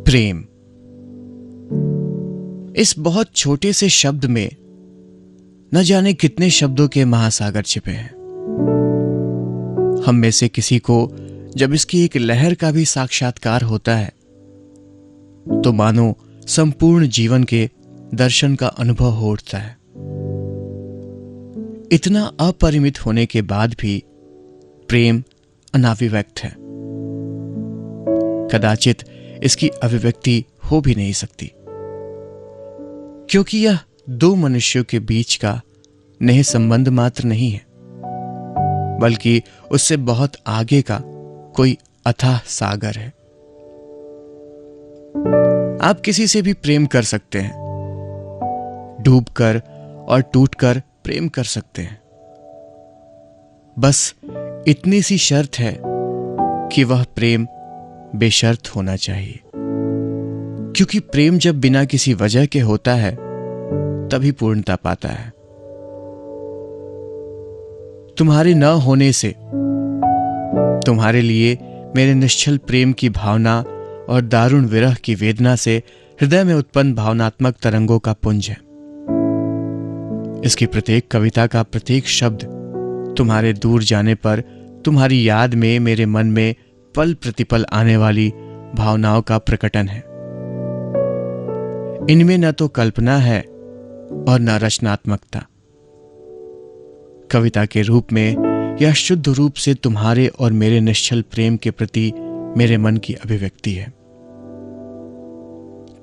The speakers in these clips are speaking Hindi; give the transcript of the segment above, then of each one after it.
प्रेम। इस बहुत छोटे से शब्द में न जाने कितने शब्दों के महासागर छिपे हैं। हम में से किसी को जब इसकी एक लहर का भी साक्षात्कार होता है तो मानो संपूर्ण जीवन के दर्शन का अनुभव हो उठता है। इतना अपरिमित होने के बाद भी प्रेम अनाभिव्यक्त है। कदाचित इसकी अभिव्यक्ति हो भी नहीं सकती, क्योंकि यह दो मनुष्यों के बीच का नेह संबंध मात्र नहीं है, बल्कि उससे बहुत आगे का कोई अथाह सागर है। आप किसी से भी प्रेम कर सकते हैं, डूबकर और टूटकर प्रेम कर सकते हैं। बस इतनी सी शर्त है कि वह प्रेम बेशर्त होना चाहिए, क्योंकि प्रेम जब बिना किसी वजह के होता है तभी पूर्णता पाता है। तुम्हारे न होने से तुम्हारे लिए मेरे निश्चल प्रेम की भावना और दारुण विरह की वेदना से हृदय में उत्पन्न भावनात्मक तरंगों का पुंज है। इसकी प्रत्येक कविता का प्रत्येक शब्द तुम्हारे दूर जाने पर तुम्हारी याद में मेरे मन में पल प्रतिपल आने वाली भावनाओं का प्रकटन है। इनमें न तो कल्पना है और न रचनात्मकता। कविता के रूप में यह शुद्ध रूप से तुम्हारे और मेरे निश्चल प्रेम के प्रति मेरे मन की अभिव्यक्ति है।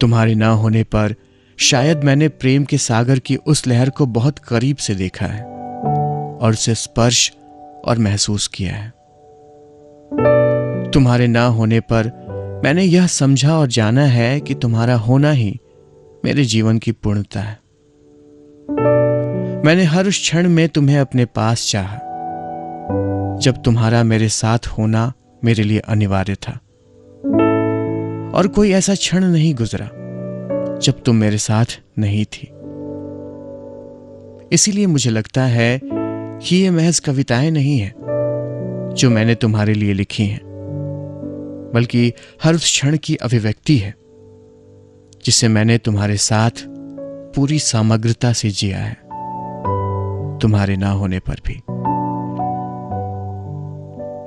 तुम्हारे न होने पर शायद मैंने प्रेम के सागर की उस लहर को बहुत करीब से देखा है और उसे स्पर्श और महसूस किया है। तुम्हारे न होने पर मैंने यह समझा और जाना है कि तुम्हारा होना ही मेरे जीवन की पूर्णता है। मैंने हर उस क्षण में तुम्हें अपने पास चाहा जब तुम्हारा मेरे साथ होना मेरे लिए अनिवार्य था, और कोई ऐसा क्षण नहीं गुजरा जब तुम मेरे साथ नहीं थी। इसीलिए मुझे लगता है कि ये महज कविताएं नहीं हैं जो मैंने तुम्हारे लिए लिखी हैं, बल्कि हर उस क्षण की अभिव्यक्ति है जिसे मैंने तुम्हारे साथ पूरी समग्रता से जिया है, तुम्हारे ना होने पर भी।